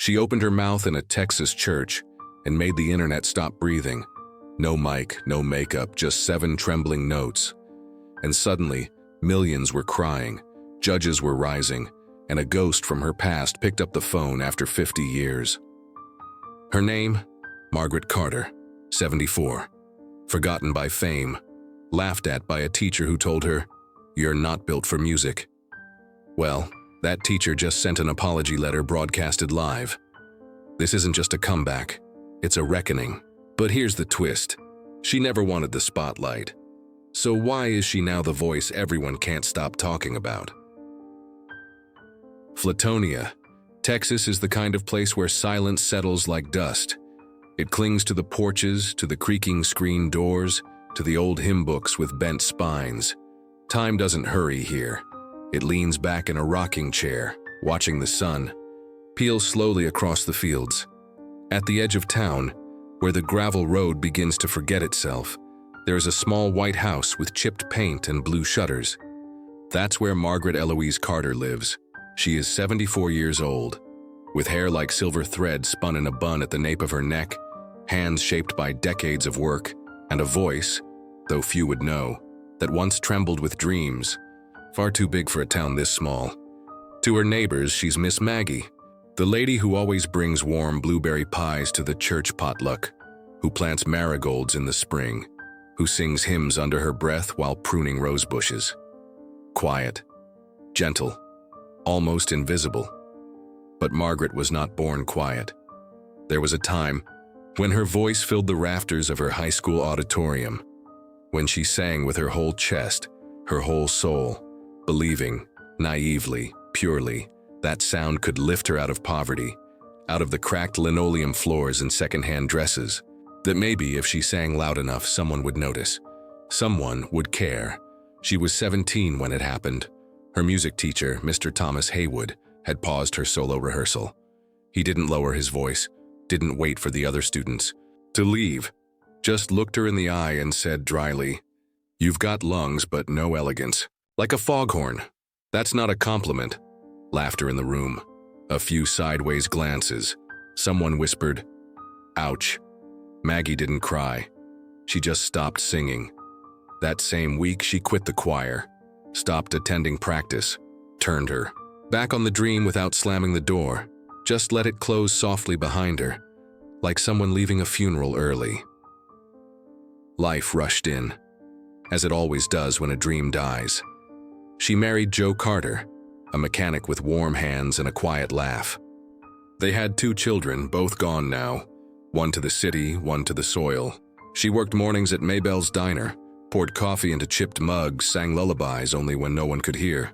She opened her mouth in a Texas church and made the internet stop breathing. No mic, no makeup, just 7 trembling notes. And suddenly, millions were crying, judges were rising, and a ghost from her past picked up the phone after 50 years. Her name? Margaret Carter, 74. Forgotten by fame, laughed at by a teacher who told her, "You're not built for music." Well, that teacher just sent an apology letter broadcasted live. This isn't just a comeback, it's a reckoning. But here's the twist. She never wanted the spotlight. So why is she now the voice everyone can't stop talking about? Flatonia, Texas is the kind of place where silence settles like dust. It clings to the porches, to the creaking screen doors, to the old hymn books with bent spines. Time doesn't hurry here. It leans back in a rocking chair, watching the sun peel slowly across the fields. At the edge of town, where the gravel road begins to forget itself, there is a small white house with chipped paint and blue shutters. That's where Margaret Eloise Carter lives. She is 74 years old, with hair like silver thread spun in a bun at the nape of her neck, hands shaped by decades of work, and a voice, though few would know, that once trembled with dreams, far too big for a town this small. To her neighbors, she's Miss Maggie, the lady who always brings warm blueberry pies to the church potluck, who plants marigolds in the spring, who sings hymns under her breath while pruning rose bushes. Quiet, gentle, almost invisible. But Margaret was not born quiet. There was a time when her voice filled the rafters of her high school auditorium, when she sang with her whole chest, her whole soul, believing, naively, purely, that sound could lift her out of poverty, out of the cracked linoleum floors and secondhand dresses, that maybe if she sang loud enough someone would notice, someone would care. She was 17 when it happened. Her music teacher, Mr. Thomas Haywood, had paused her solo rehearsal. He didn't lower his voice, didn't wait for the other students to leave, just looked her in the eye and said dryly, "You've got lungs but no elegance, like a foghorn. That's not a compliment." Laughter in the room, a few sideways glances. Someone whispered, "Ouch." Maggie didn't cry. She just stopped singing. That same week, she quit the choir, stopped attending practice, turned her back on the dream without slamming the door, just let it close softly behind her, like someone leaving a funeral early. Life rushed in, as it always does when a dream dies. She married Joe Carter, a mechanic with warm hands and a quiet laugh. They had 2 children, both gone now, one to the city, one to the soil. She worked mornings at Maybell's Diner, poured coffee into chipped mugs, sang lullabies only when no one could hear.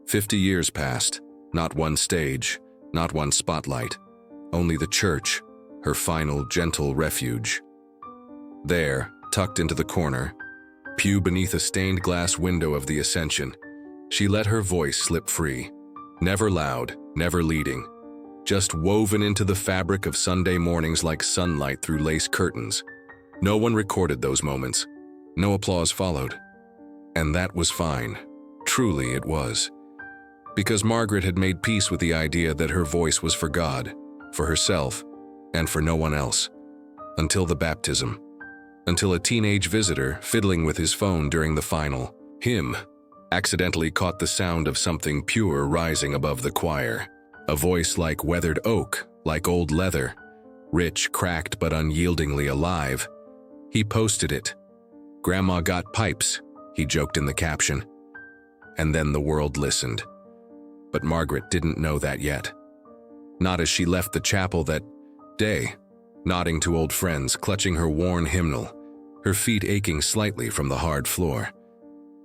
50 years passed, not one stage, not one spotlight, only the church, her final gentle refuge. There, tucked into the corner, pew beneath a stained glass window of the Ascension, she let her voice slip free, never loud, never leading, just woven into the fabric of Sunday mornings like sunlight through lace curtains. No one recorded those moments. No applause followed. And that was fine. Truly it was. Because Margaret had made peace with the idea that her voice was for God, for herself, and for no one else. Until the baptism. Until a teenage visitor, fiddling with his phone during the final hymn, accidentally caught the sound of something pure rising above the choir. A voice like weathered oak, like old leather, rich, cracked, but unyieldingly alive. He posted it. "Grandma got pipes," he joked in the caption. And then the world listened. But Margaret didn't know that yet. Not as she left the chapel that day, nodding to old friends, clutching her worn hymnal, her feet aching slightly from the hard floor.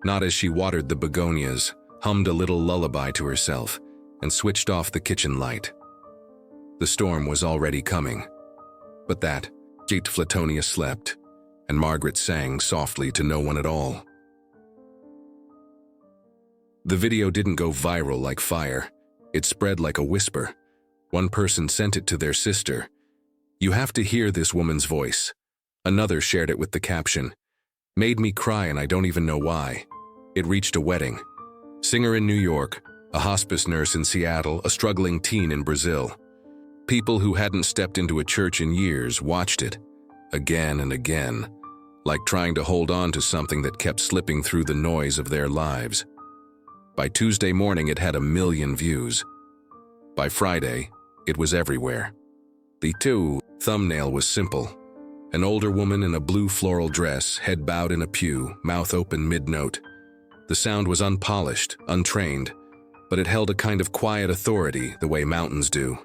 Not as she watered the begonias, hummed a little lullaby to herself, and switched off the kitchen light. The storm was already coming. But that gate Flatonia slept, and Margaret sang softly to no one at all. The video didn't go viral like fire. It spread like a whisper. One person sent it to their sister. "You have to hear this woman's voice." Another shared it with the caption, "Made me cry and I don't even know why." It reached a wedding. Singer in New York, a hospice nurse in Seattle, a struggling teen in Brazil. People who hadn't stepped into a church in years watched it, again and again, like trying to hold on to something that kept slipping through the noise of their lives. By Tuesday morning, it had 1 million views. By Friday, it was everywhere. The thumbnail was simple. An older woman in a blue floral dress, head bowed in a pew, mouth open mid-note. The sound was unpolished, untrained, but it held a kind of quiet authority the way mountains do.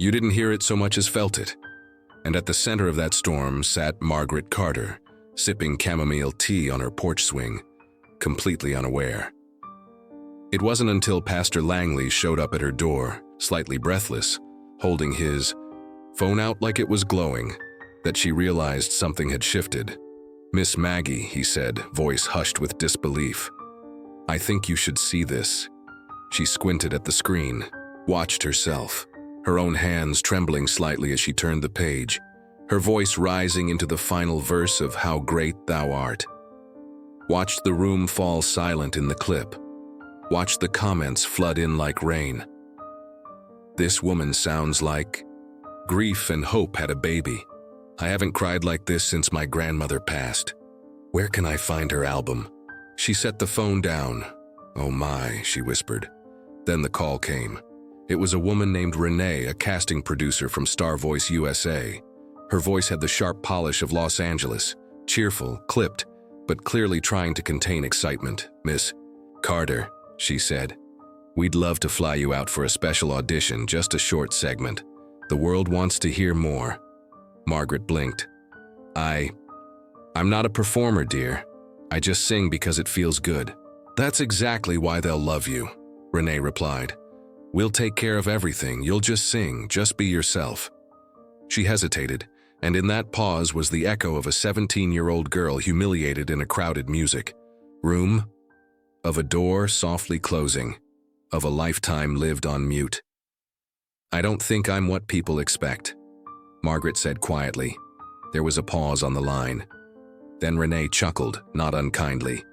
You didn't hear it so much as felt it. And at the center of that storm sat Margaret Carter, sipping chamomile tea on her porch swing, completely unaware. It wasn't until Pastor Langley showed up at her door, slightly breathless, holding his phone out like it was glowing, that she realized something had shifted. "Miss Maggie," he said, voice hushed with disbelief. "I think you should see this." She squinted at the screen, watched herself, her own hands trembling slightly as she turned the page, her voice rising into the final verse of "How Great Thou Art." Watched the room fall silent in the clip. Watched the comments flood in like rain. "This woman sounds like grief and hope had a baby. I haven't cried like this since my grandmother passed. Where can I find her album?" She set the phone down. "Oh my," she whispered. Then the call came. It was a woman named Renee, a casting producer from Star Voice USA. Her voice had the sharp polish of Los Angeles, cheerful, clipped, but clearly trying to contain excitement. "Miss Carter," she said, "we'd love to fly you out for a special audition, just a short segment. The world wants to hear more." Margaret blinked. I'm not a performer, dear. I just sing because it feels good." "That's exactly why they'll love you," Renee replied. "We'll take care of everything. You'll just sing, just be yourself." She hesitated, and in that pause was the echo of a 17-year-old girl humiliated in a crowded music room, of a door softly closing, of a lifetime lived on mute. "I don't think I'm what people expect," Margaret said quietly. There was a pause on the line. Then Renee chuckled, not unkindly.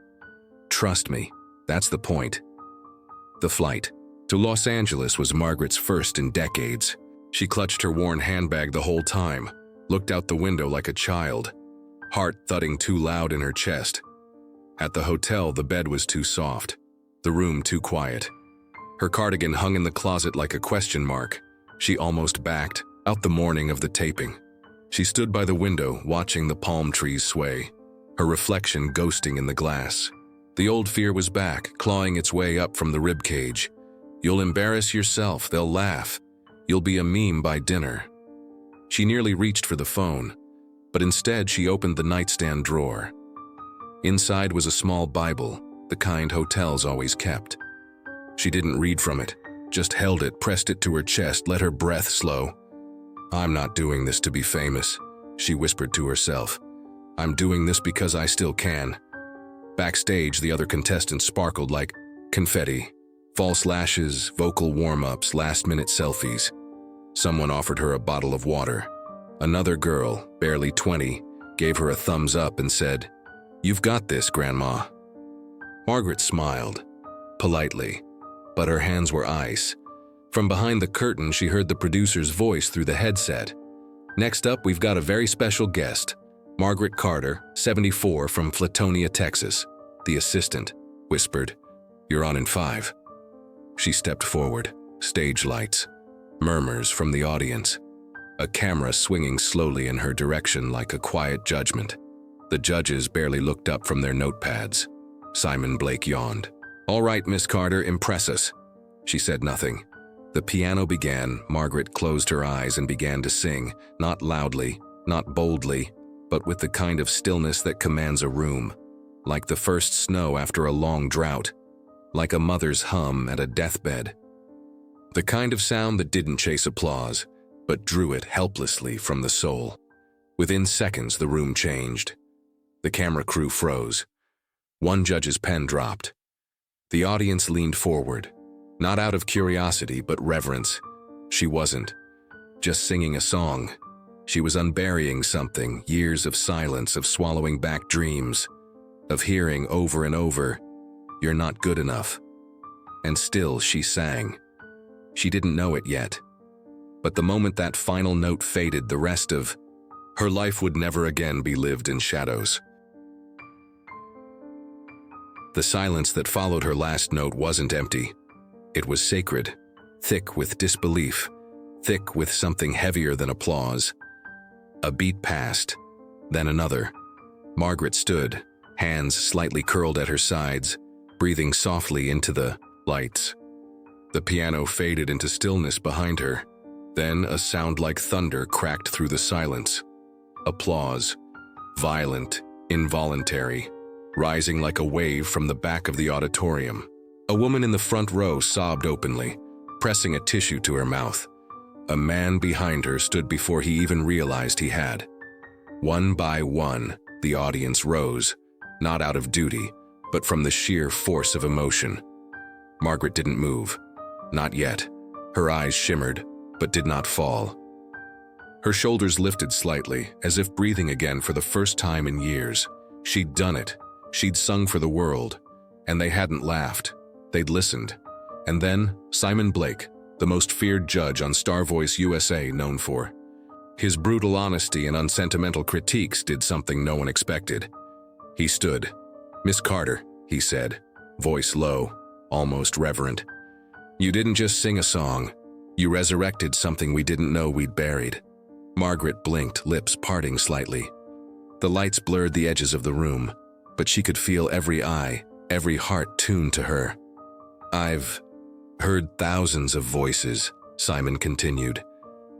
"Trust me, that's the point." The flight to Los Angeles was Margaret's first in decades. She clutched her worn handbag the whole time, looked out the window like a child, heart thudding too loud in her chest. At the hotel, the bed was too soft, the room too quiet. Her cardigan hung in the closet like a question mark. She almost backed out the morning of the taping. She stood by the window, watching the palm trees sway, her reflection ghosting in the glass. The old fear was back, clawing its way up from the ribcage. "You'll embarrass yourself, they'll laugh. You'll be a meme by dinner." She nearly reached for the phone, but instead she opened the nightstand drawer. Inside was a small Bible, the kind hotels always kept. She didn't read from it, just held it, pressed it to her chest, let her breath slow. "I'm not doing this to be famous," she whispered to herself. "I'm doing this because I still can." Backstage, the other contestants sparkled like confetti. False lashes, vocal warm-ups, last-minute selfies. Someone offered her a bottle of water. Another girl, barely 20, gave her a thumbs up and said, "You've got this, Grandma." Margaret smiled, politely, but her hands were ice. From behind the curtain, she heard the producer's voice through the headset. "Next up, we've got a very special guest. Margaret Carter, 74, from Flatonia, Texas." The assistant whispered, "You're on in 5. She stepped forward, stage lights, murmurs from the audience, a camera swinging slowly in her direction like a quiet judgment. The judges barely looked up from their notepads. Simon Blake yawned. "All right, Miss Carter, impress us." She said nothing. The piano began. Margaret closed her eyes and began to sing, not loudly, not boldly, but with the kind of stillness that commands a room, like the first snow after a long drought, like a mother's hum at a deathbed. The kind of sound that didn't chase applause, but drew it helplessly from the soul. Within seconds, the room changed. The camera crew froze. One judge's pen dropped. The audience leaned forward, not out of curiosity, but reverence. She wasn't just singing a song. She was unburying something, years of silence, of swallowing back dreams, of hearing over and over, "You're not good enough." And still she sang. She didn't know it yet, But the moment that final note faded, the rest of her life would never again be lived in shadows. The silence that followed her last note wasn't empty. It was sacred, thick with disbelief, thick with something heavier than applause. A beat passed, then another. Margaret stood, hands slightly curled at her sides, breathing softly into the lights. The piano faded into stillness behind her. Then a sound like thunder cracked through the silence. Applause, violent, involuntary, rising like a wave from the back of the auditorium. A woman in the front row sobbed openly, pressing a tissue to her mouth. A man behind her stood before he even realized he had. One by one, the audience rose, not out of duty, but from the sheer force of emotion. Margaret didn't move. Not yet. Her eyes shimmered, but did not fall. Her shoulders lifted slightly, as if breathing again for the first time in years. She'd done it. She'd sung for the world. And they hadn't laughed. They'd listened. And then, Simon Blake, the most feared judge on Star Voice USA, known for his brutal honesty and unsentimental critiques, did something no one expected. He stood. "Miss Carter," he said, voice low, almost reverent. "You didn't just sing a song. You resurrected something we didn't know we'd buried." Margaret blinked, lips parting slightly. The lights blurred the edges of the room, but she could feel every eye, every heart tuned to her. "I've heard thousands of voices," Simon continued.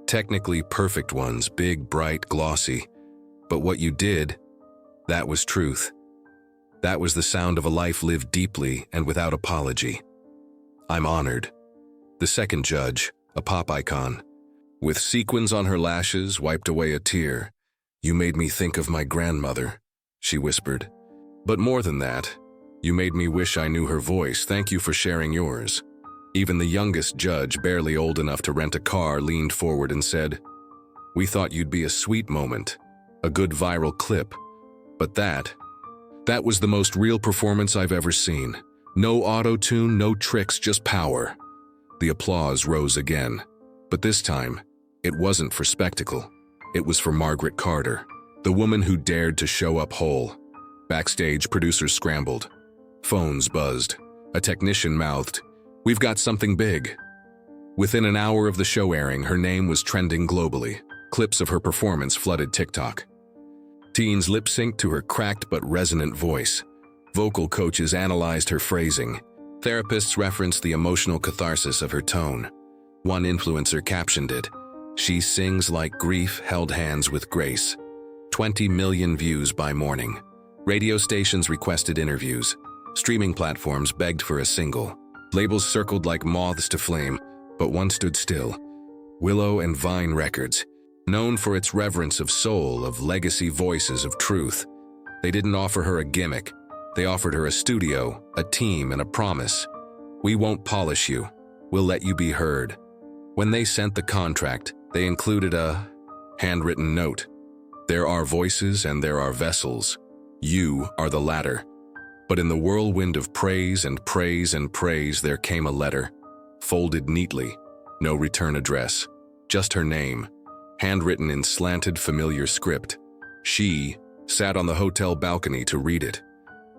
"Technically perfect ones, big, bright, glossy. But what you did, that was truth. That was the sound of a life lived deeply and without apology. I'm honored." The second judge, a pop icon, with sequins on her lashes, wiped away a tear. "You made me think of my grandmother," she whispered. "But more than that, you made me wish I knew her voice. Thank you for sharing yours." Even the youngest judge, barely old enough to rent a car, leaned forward and said, "We thought you'd be a sweet moment, a good viral clip. But that was the most real performance I've ever seen. No auto-tune, no tricks, just power." The applause rose again. But this time, it wasn't for spectacle. It was for Margaret Carter, the woman who dared to show up whole. Backstage, producers scrambled. Phones buzzed. A technician mouthed, "We've got something big." Within an hour of the show airing, her name was trending globally. Clips of her performance flooded TikTok. Teens lip-synced to her cracked but resonant voice. Vocal coaches analyzed her phrasing. Therapists referenced the emotional catharsis of her tone. One influencer captioned it, "She sings like grief held hands with grace." 20 million views by morning. Radio stations requested interviews. Streaming platforms begged for a single. Labels circled like moths to flame, but one stood still. Willow and Vine Records, known for its reverence of soul, of legacy voices of truth. They didn't offer her a gimmick. They offered her a studio, a team, and a promise. "We won't polish you. We'll let you be heard." When they sent the contract, they included a handwritten note. "There are voices and there are vessels. You are the latter." But in the whirlwind of praise and praise and praise, there came a letter, folded neatly, no return address, just her name, handwritten in slanted, familiar script. She sat on the hotel balcony to read it.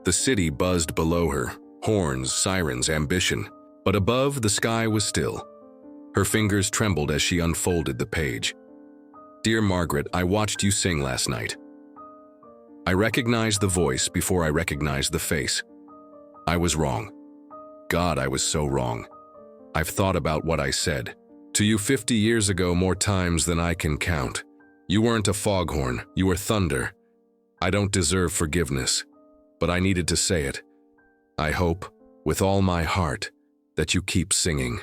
The city buzzed below her, horns, sirens, ambition. But above, the sky was still. Her fingers trembled as she unfolded the page. "Dear Margaret, I watched you sing last night. I recognized the voice before I recognized the face. I was wrong. God, I was so wrong. I've thought about what I said to you 50 years ago more times than I can count. You weren't a foghorn, you were thunder. I don't deserve forgiveness, but I needed to say it. I hope, with all my heart, that you keep singing."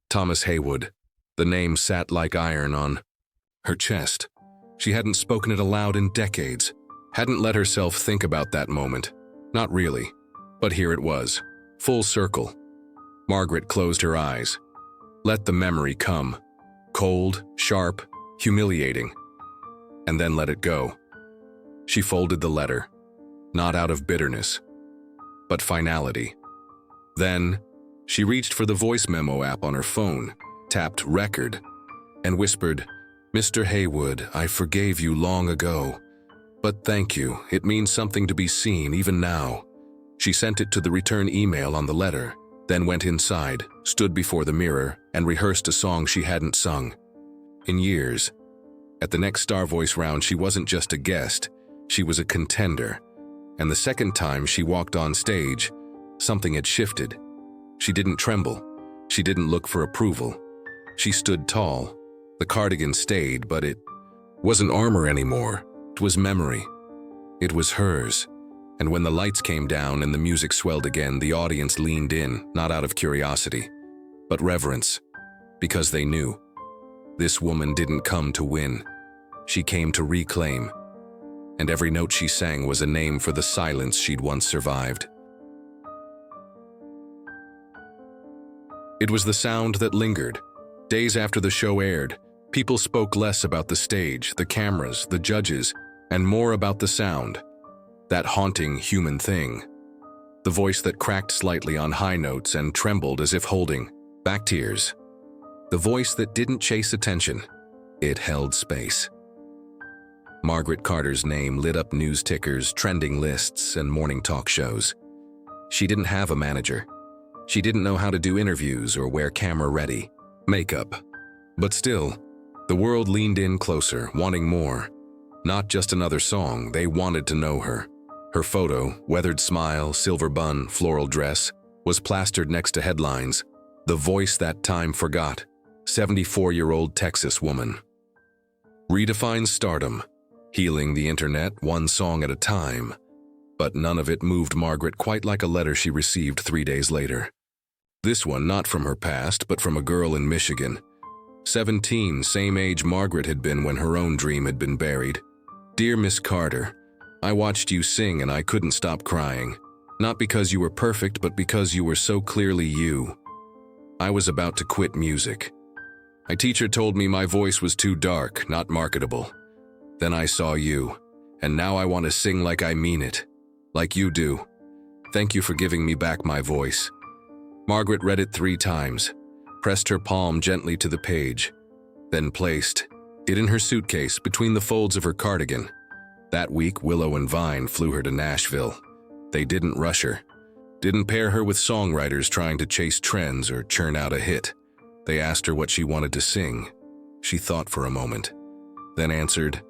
Thomas Haywood. The name sat like iron on her chest. She hadn't spoken it aloud in decades, hadn't let herself think about that moment. Not really. But here it was, full circle. Margaret closed her eyes. Let the memory come. Cold, sharp, humiliating. And then let it go. She folded the letter, not out of bitterness, but finality. Then, she reached for the voice memo app on her phone, tapped record, and whispered, "Mr. Haywood, I forgave you long ago. But thank you, it means something to be seen even now." She sent it to the return email on the letter, then went inside, stood before the mirror, and rehearsed a song she hadn't sung in years. At the next Star Voice round, she wasn't just a guest, she was a contender. And the second time she walked on stage, something had shifted. She didn't tremble. She didn't look for approval. She stood tall. The cardigan stayed, but it wasn't armor anymore. It was memory. It was hers. And when the lights came down and the music swelled again, the audience leaned in, not out of curiosity, but reverence, because they knew. This woman didn't come to win. She came to reclaim. And every note she sang was a name for the silence she'd once survived. It was the sound that lingered. Days after the show aired, people spoke less about the stage, the cameras, the judges, and more about the sound. That haunting human thing. The voice that cracked slightly on high notes and trembled as if holding back tears. The voice that didn't chase attention. It held space. Margaret Carter's name lit up news tickers, trending lists, and morning talk shows. She didn't have a manager. She didn't know how to do interviews or wear camera-ready makeup. But still, the world leaned in closer, wanting more. Not just another song, they wanted to know her. Her photo, weathered smile, silver bun, floral dress, was plastered next to headlines. The voice that time forgot. 74-year-old Texas woman. Redefines stardom, healing the internet one song at a time. But none of it moved Margaret quite like a letter she received 3 days later. This one not from her past, but from a girl in Michigan. 17, same age Margaret had been when her own dream had been buried. "Dear Miss Carter, I watched you sing and I couldn't stop crying. Not because you were perfect, but because you were so clearly you. I was about to quit music. My teacher told me my voice was too dark, not marketable. Then I saw you, and now I want to sing like I mean it, like you do. Thank you for giving me back my voice." Margaret read it 3 times, pressed her palm gently to the page, then placed it in her suitcase between the folds of her cardigan. That week, Willow and Vine flew her to Nashville. They didn't rush her, didn't pair her with songwriters trying to chase trends or churn out a hit. They asked her what she wanted to sing. She thought for a moment, then answered,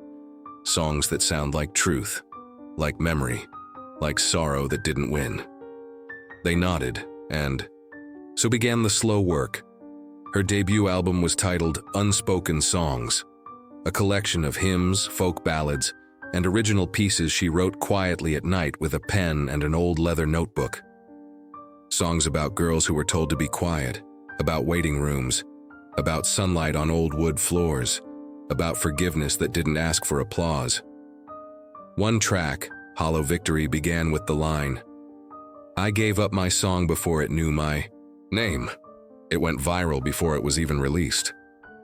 "Songs that sound like truth, like memory, like sorrow that didn't win." They nodded, and so began the slow work. Her debut album was titled Unspoken Songs, a collection of hymns, folk ballads, and original pieces she wrote quietly at night with a pen and an old leather notebook. Songs about girls who were told to be quiet, about waiting rooms, about sunlight on old wood floors, about forgiveness that didn't ask for applause. One track, Hollow Victory, began with the line, "I gave up my song before it knew my name." It went viral before it was even released.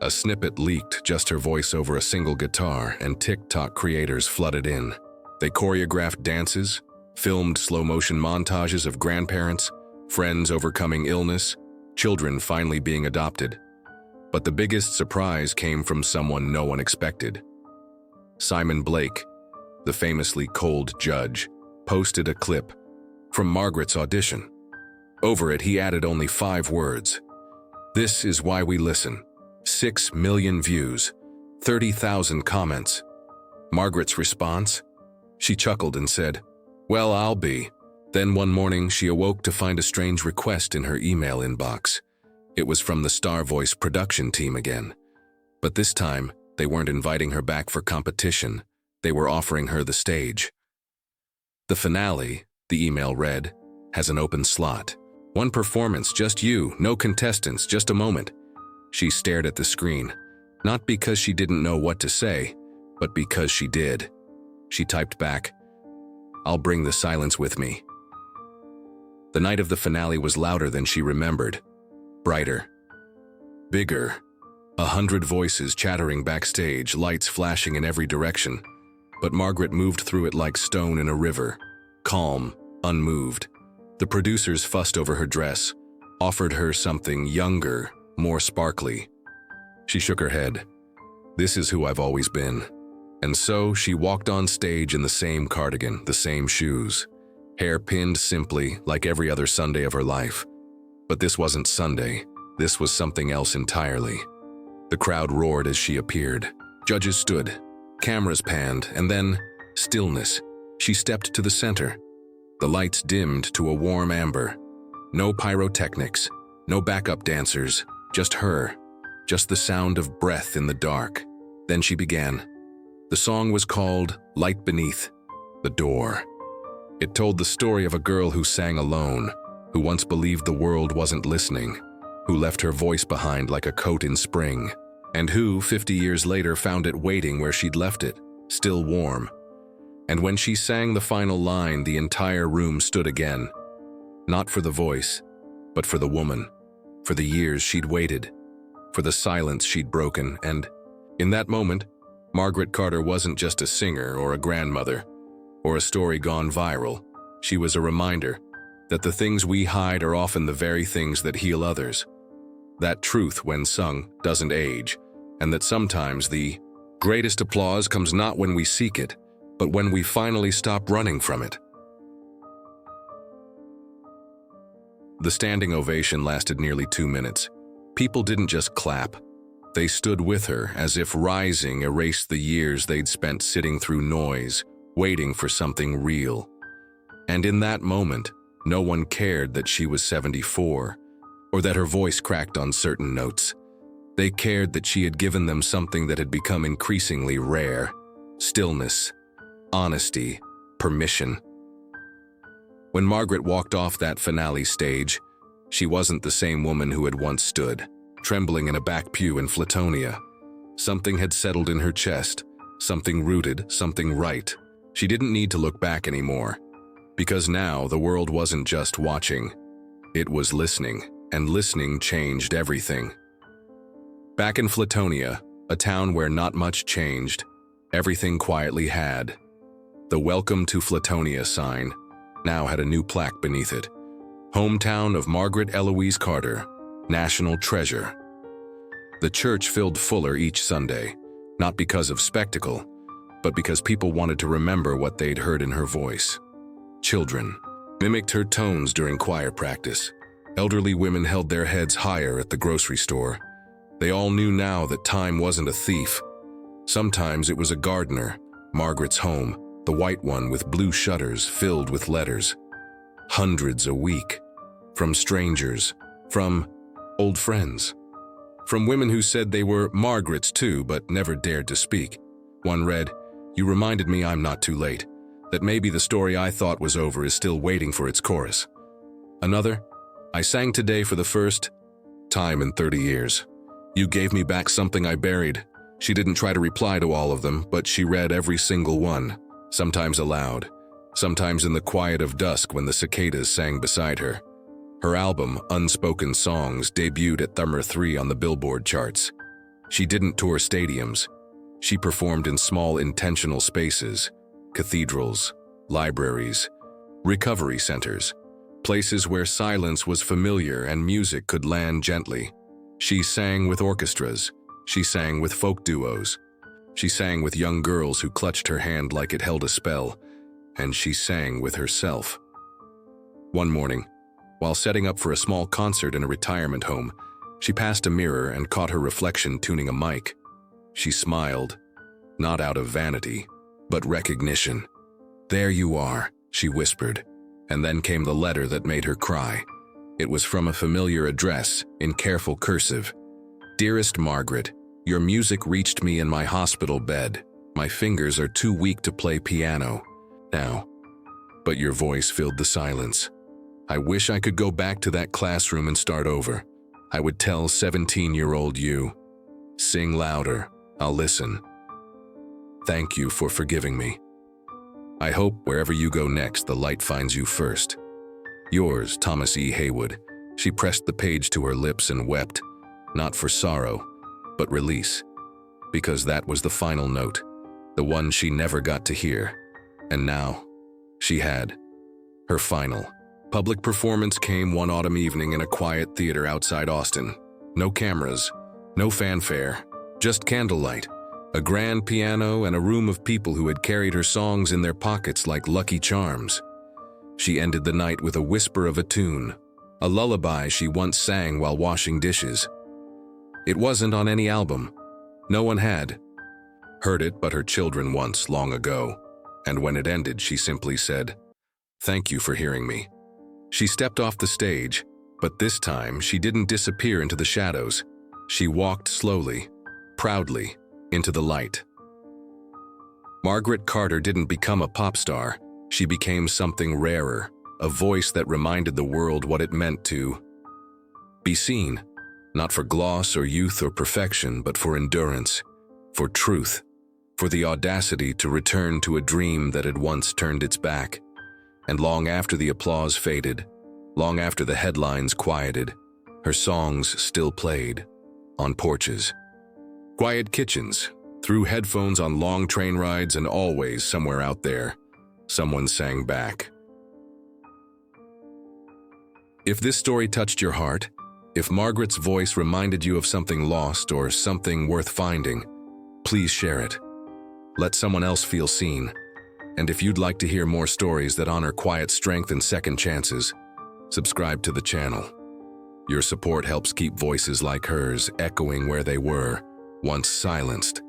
A snippet leaked, just her voice over a single guitar, and TikTok creators flooded in. They choreographed dances, filmed slow-motion montages of grandparents, friends overcoming illness, children finally being adopted. But the biggest surprise came from someone no one expected. Simon Blake, the famously cold judge, posted a clip from Margaret's audition. Over it, he added only 5 words. "This is why we listen." 6 million views, 30,000 comments. Margaret's response? She chuckled and said, "Well, I'll be." Then one morning, she awoke to find a strange request in her email inbox. It was from the Star Voice production team again. But this time, they weren't inviting her back for competition. They were offering her the stage. "The finale," the email read, "has an open slot. 1 performance, just you, no contestants, just a moment." She stared at the screen, not because she didn't know what to say, but because she did. She typed back, "I'll bring the silence with me." The night of the finale was louder than she remembered. Brighter. Bigger. 100 voices chattering backstage, lights flashing in every direction. But Margaret moved through it like stone in a river, calm, unmoved. The producers fussed over her dress, offered her something younger, more sparkly. She shook her head. This is who I've always been. And so she walked on stage in the same cardigan, the same shoes, hair pinned simply like every other Sunday of her life. But this wasn't Sunday. This was something else entirely. The crowd roared as she appeared. Judges stood, cameras panned, and then stillness. She stepped to the center. The lights dimmed to a warm amber. No pyrotechnics, no backup dancers, just her, just the sound of breath in the dark. Then she began. The song was called Light Beneath the Door. It told the story of a girl who sang alone, who once believed the world wasn't listening, who left her voice behind like a coat in spring, and who, 50 years later, found it waiting where she'd left it, still warm. And when she sang the final line, the entire room stood again. Not for the voice, but for the woman, for the years she'd waited, for the silence she'd broken, and in that moment, Margaret Carter wasn't just a singer or a grandmother or a story gone viral. She was a reminder that the things we hide are often the very things that heal others. That truth, when sung, doesn't age, and that sometimes the greatest applause comes not when we seek it, but when we finally stop running from it. The standing ovation lasted nearly 2 minutes. People didn't just clap. They stood with her as if rising erased the years they'd spent sitting through noise, waiting for something real. And in that moment, no one cared that she was 74, or that her voice cracked on certain notes. They cared that she had given them something that had become increasingly rare: stillness, honesty, permission. When Margaret walked off that finale stage, she wasn't the same woman who had once stood, trembling in a back pew in Flatonia. Something had settled in her chest, something rooted, something right. She didn't need to look back anymore, because now the world wasn't just watching, it was listening, and listening changed everything. Back in Flatonia, a town where not much changed, everything quietly had. The Welcome to Flatonia sign now had a new plaque beneath it. Hometown of Margaret Eloise Carter, National Treasure. The church filled fuller each Sunday, not because of spectacle, but because people wanted to remember what they'd heard in her voice. Children mimicked her tones during choir practice. Elderly women held their heads higher at the grocery store. They all knew now that time wasn't a thief. Sometimes it was a gardener, Margaret's home, the white one with blue shutters filled with letters. Hundreds a week. From strangers, from old friends, from women who said they were Margarets too, but never dared to speak. One read, "You reminded me I'm not too late, that maybe the story I thought was over is still waiting for its chorus." Another, "I sang today for the first time in 30 years. You gave me back something I buried." She didn't try to reply to all of them, but she read every single one, sometimes aloud, sometimes in the quiet of dusk when the cicadas sang beside her. Her album, Unspoken Songs, debuted at number 3 on the Billboard charts. She didn't tour stadiums. She performed in small intentional spaces, cathedrals, libraries, recovery centers, places where silence was familiar and music could land gently. She sang with orchestras. She sang with folk duos. She sang with young girls who clutched her hand like it held a spell, and she sang with herself. One morning, while setting up for a small concert in a retirement home, she passed a mirror and caught her reflection tuning a mic. She smiled, not out of vanity, but recognition. "There you are," she whispered, and then came the letter that made her cry. It was from a familiar address, in careful cursive. "Dearest Margaret, your music reached me in my hospital bed. My fingers are too weak to play piano now, but your voice filled the silence. I wish I could go back to that classroom and start over. I would tell 17-year-old you, sing louder, I'll listen. Thank you for forgiving me. I hope wherever you go next, the light finds you first. Yours, Thomas E. Haywood." She pressed the page to her lips and wept, not for sorrow, but release, because that was the final note, the one she never got to hear. And now, she had her final. Public performance came one autumn evening in a quiet theater outside Austin. No cameras, No fanfare, just candlelight, a grand piano, and a room of people who had carried her songs in their pockets like lucky charms. She ended the night with a whisper of a tune, a lullaby she once sang while washing dishes. It wasn't on any album. No one had heard it but her children once, long ago. And when it ended, she simply said, "Thank you for hearing me." She stepped off the stage, but this time she didn't disappear into the shadows. She walked slowly, proudly, into the light. Margaret Carter didn't become a pop star. She became something rarer, a voice that reminded the world what it meant to be seen, not for gloss or youth or perfection, but for endurance, for truth, for the audacity to return to a dream that had once turned its back. And long after the applause faded, long after the headlines quieted, her songs still played, on porches, quiet kitchens, through headphones on long train rides, and always somewhere out there, someone sang back. If this story touched your heart, if Margaret's voice reminded you of something lost or something worth finding, please share it. Let someone else feel seen. And if you'd like to hear more stories that honor quiet strength and second chances, subscribe to the channel. Your support helps keep voices like hers echoing where they were, once silenced.